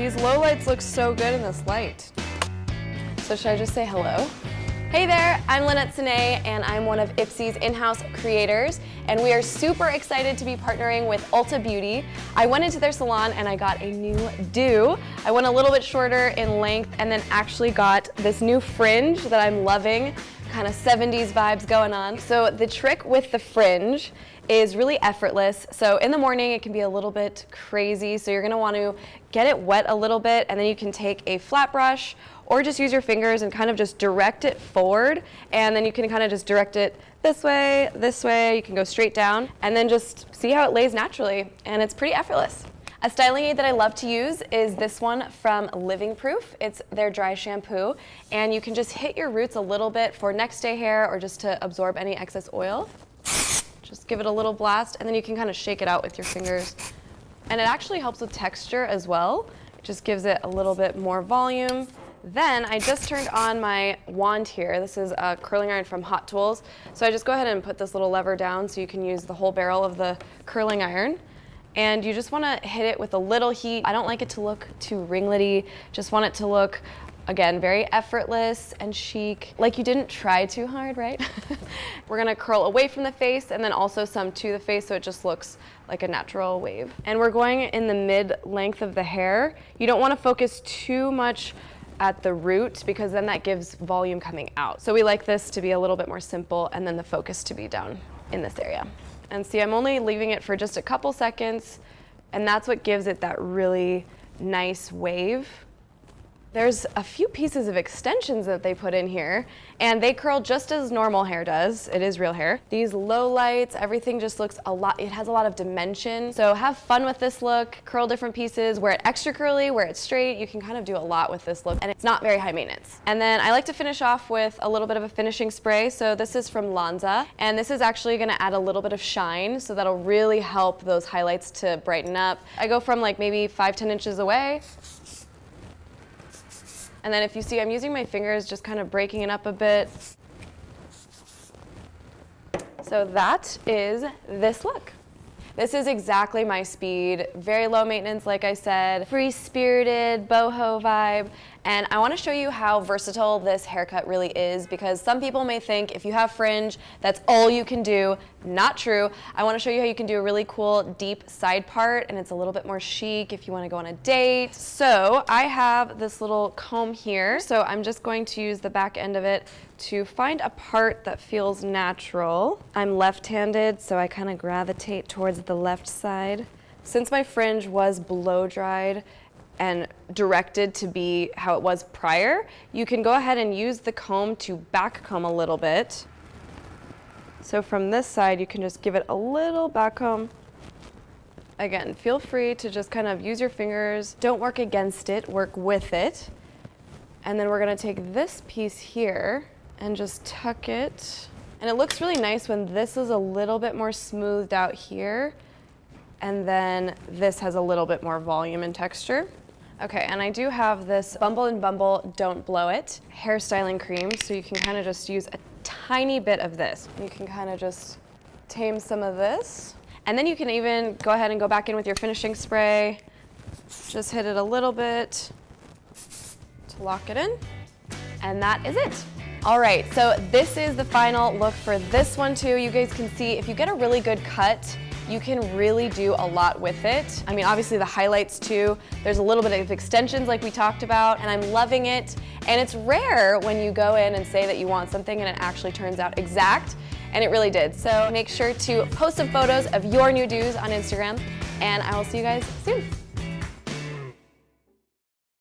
These low lights look so good in this light. So should I just say hello? Hey there, I'm Lynette Hair, and I'm one of Ipsy's in-house creators, and we are super excited to be partnering with Ulta Beauty. I went into their salon and I got a new do. I went a little bit shorter in length and then actually got this new fringe that I'm loving, kind of 70s vibes going on. So the trick with the fringe is really effortless. So in the morning it can be a little bit crazy, so you're gonna want to get it wet a little bit, and then you can take a flat brush or just use your fingers and kind of just direct it forward, and then you can kind of just direct it this way, you can go straight down, and then just see how it lays naturally, and it's pretty effortless. A styling aid that I love to use is this one from Living Proof. It's their dry shampoo, and you can just hit your roots a little bit for next day hair or just to absorb any excess oil. Just give it a little blast, and then you can kind of shake it out with your fingers. And it actually helps with texture as well. It just gives it a little bit more volume. Then I just turned on my wand here. This is a curling iron from Hot Tools. So I just go ahead and put this little lever down so you can use the whole barrel of the curling iron. And you just want to hit it with a little heat. I don't like it to look too ringlety. Just want it to look, again, very effortless and chic. Like you didn't try too hard, right? We're gonna curl away from the face and then also some to the face so it just looks like a natural wave. And we're going in the mid-length of the hair. You don't want to focus too much at the root because then that gives volume coming out. So we like this to be a little bit more simple and then the focus to be down in this area. And see, I'm only leaving it for just a couple seconds, and that's what gives it that really nice wave. There's a few pieces of extensions that they put in here, and they curl just as normal hair does. It is real hair. These low lights, everything just looks a lot, it has a lot of dimension. So have fun with this look, curl different pieces, wear it extra curly, wear it straight. You can kind of do a lot with this look, and it's not very high maintenance. And then I like to finish off with a little bit of a finishing spray. So this is from Lanza, and this is actually gonna add a little bit of shine, so that'll really help those highlights to brighten up. I go from like maybe 5-10 inches away. And then if you see, I'm using my fingers, just kind of breaking it up a bit. So that is this look. This is exactly my speed, very low maintenance, like I said, free-spirited, boho vibe. And I want to show you how versatile this haircut really is, because some people may think if you have fringe, that's all you can do. Not true. I want to show you how you can do a really cool deep side part, and it's a little bit more chic if you want to go on a date. So I have this little comb here, so I'm just going to use the back end of it to find a part that feels natural. I'm left-handed, so I kind of gravitate towards the left side. Since my fringe was blow dried and directed to be how it was prior, you can go ahead and use the comb to back comb a little bit. So from this side, you can just give it a little back comb. Again, feel free to just kind of use your fingers. Don't work against it, work with it. And then we're gonna take this piece here and just tuck it. And it looks really nice when this is a little bit more smoothed out here, and then this has a little bit more volume and texture. Okay, and I do have this Bumble & Bumble Don't Blow It hairstyling cream, so you can kind of just use a tiny bit of this. You can kind of just tame some of this. And then you can even go ahead and go back in with your finishing spray. Just hit it a little bit to lock it in. And that is it. All right, so this is the final look for this one too. You guys can see if you get a really good cut, you can really do a lot with it. I mean, obviously the highlights too. There's a little bit of extensions like we talked about, and I'm loving it. And it's rare when you go in and say that you want something and it actually turns out exact, and it really did. So make sure to post some photos of your new do's on Instagram, and I will see you guys soon.